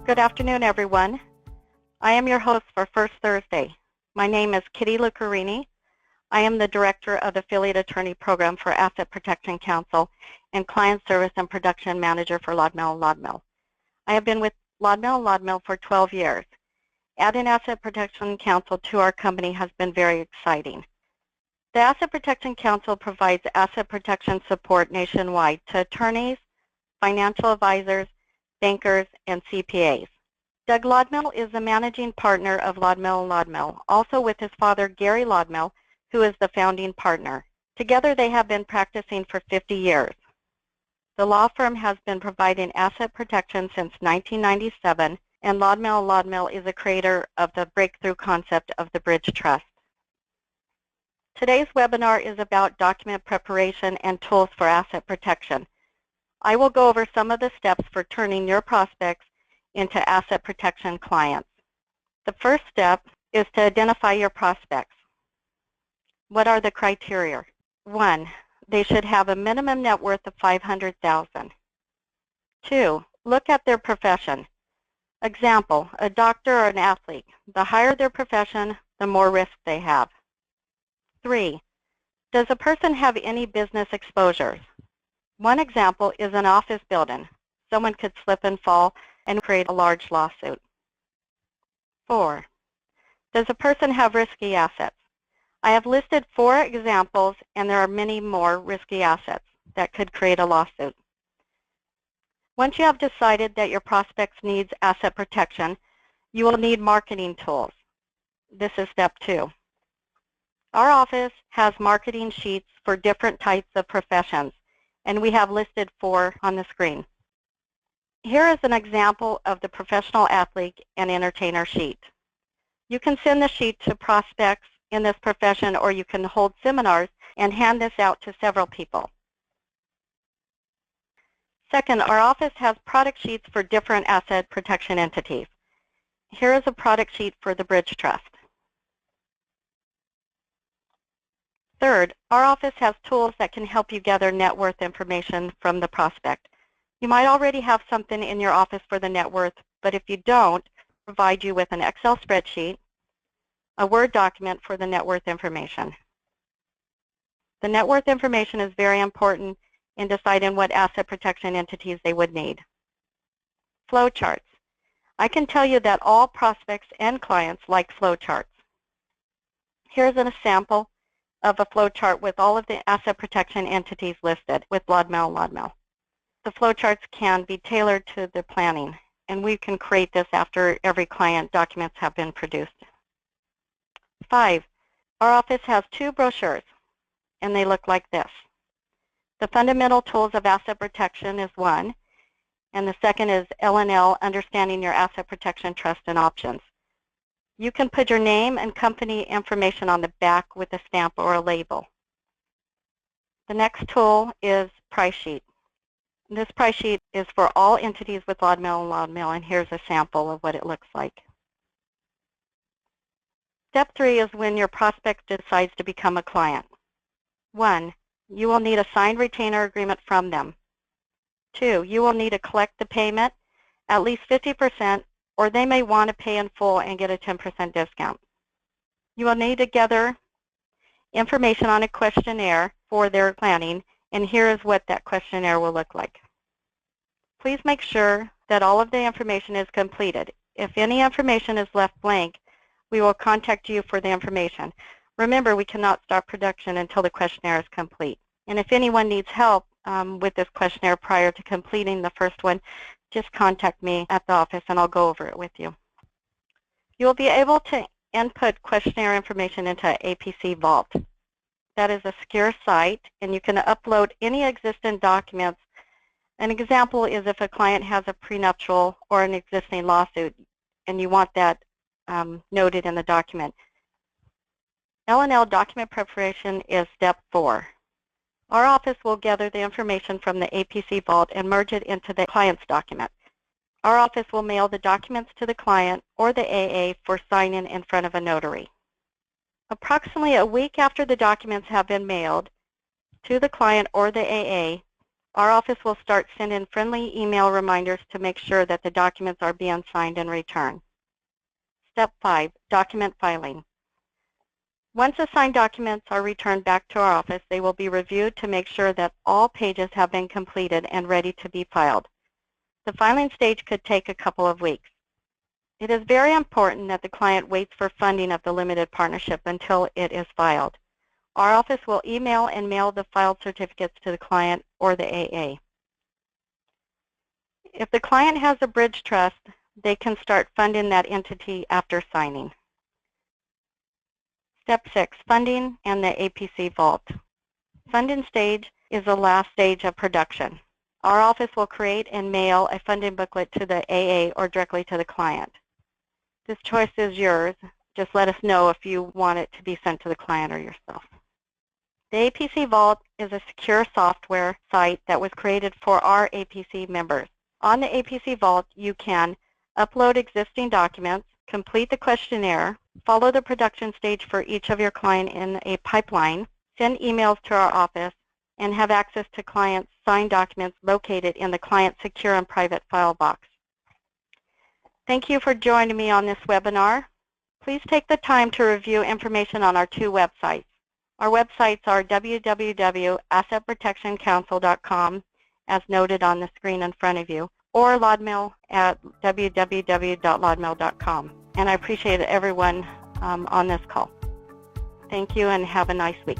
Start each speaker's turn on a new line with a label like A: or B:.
A: Good afternoon, everyone. I am your host for First Thursday. My name is Kitty Lucarini. I am the Director of the Affiliate Attorney Program for Asset Protection Counsel and Client Service and Production Manager for Lodmell & Lodmell. I have been with Lodmell & Lodmell for 12 years. Adding Asset Protection Counsel to our company has been very exciting. The Asset Protection Counsel provides asset protection support nationwide to attorneys, financial advisors, bankers, and CPAs. Doug Lodmell is the managing partner of Lodmell & Lodmell, also with his father, Gary Lodmell, who is the founding partner. Together, they have been practicing for 50 years. The law firm has been providing asset protection since 1997, and Lodmell & Lodmell is a creator of the breakthrough concept of the Bridge Trust. Today's webinar is about document preparation and tools for asset protection. I will go over some of the steps for turning your prospects into asset protection clients. The first step is to identify your prospects. What are the criteria? 1, they should have a minimum net worth of $500,000. 2, look at their profession. Example, a doctor or an athlete. The higher their profession, the more risk they have. 3, does a person have any business exposures? One example is an office building. Someone could slip and fall and create a large lawsuit. 4, does a person have risky assets? I have listed 4 examples, and there are many more risky assets that could create a lawsuit. Once you have decided that your prospect needs asset protection, you will need marketing tools. This is step 2. Our office has marketing sheets for different types of professions, and we have listed 4 on the screen. Here is an example of the professional athlete and entertainer sheet. You can send the sheet to prospects in this profession, or you can hold seminars and hand this out to several people. Second, our office has product sheets for different asset protection entities. Here is a product sheet for the Bridge Trust. Third, our office has tools that can help you gather net worth information from the prospect. You might already have something in your office for the net worth, but if you don't, provide you with an Excel spreadsheet, a Word document for the net worth information. The net worth information is very important in deciding what asset protection entities they would need. Flowcharts. I can tell you that all prospects and clients like flowcharts. Here's an example of a flowchart with all of the asset protection entities listed with Lodmell & Lodmell. The flowcharts can be tailored to the planning, and we can create this after every client documents have been produced. 5, our office has 2 brochures, and they look like this. The Fundamental Tools of Asset Protection is one, and the second is L&L, Understanding Your Asset Protection Trust and Options. You can put your name and company information on the back with a stamp or a label. The next tool is Price Sheet. This price sheet is for all entities with Lodmell & Lodmell, and here's a sample of what it looks like. Step 3 is when your prospect decides to become a client. 1, you will need a signed retainer agreement from them. 2, you will need to collect the payment, at least 50%, or they may want to pay in full and get a 10% discount. You will need to gather information on a questionnaire for their planning, and here is what that questionnaire will look like. Please make sure that all of the information is completed. If any information is left blank, we will contact you for the information. Remember, we cannot start production until the questionnaire is complete. And if anyone needs help with this questionnaire prior to completing the first one, just contact me at the office and I'll go over it with you. You will be able to input questionnaire information into APC Vault. That is a secure site, and you can upload any existing documents. An example is if a client has a prenuptial or an existing lawsuit and you want that noted in the document. L&L document preparation is step 4. Our office will gather the information from the APC Vault and merge it into the client's document. Our office will mail the documents to the client or the AA for signing in front of a notary. Approximately a week after the documents have been mailed to the client or the AA, Our office will start sending friendly email reminders to make sure that the documents are being signed and returned. Step 5, document filing. Once the signed documents are returned back to our office, they will be reviewed to make sure that all pages have been completed and ready to be filed. The filing stage could take a couple of weeks. It is very important that the client waits for funding of the limited partnership until it is filed. Our office will email and mail the filed certificates to the client or the AA. If the client has a bridge trust, they can start funding that entity after signing. Step 6, funding and the APC vault. Funding stage is the last stage of production. Our office will create and mail a funding booklet to the AA or directly to the client. This choice is yours. Just let us know if you want it to be sent to the client or yourself. The APC Vault is a secure software site that was created for our APC members. On the APC Vault, you can upload existing documents, complete the questionnaire, follow the production stage for each of your clients in a pipeline, send emails to our office, and have access to clients' signed documents located in the client secure and private file box. Thank you for joining me on this webinar. Please take the time to review information on our 2 websites. Our websites are www.assetprotectioncouncil.com, as noted on the screen in front of you, or LodMail at www.lodmail.com. And I appreciate everyone on this call. Thank you and have a nice week.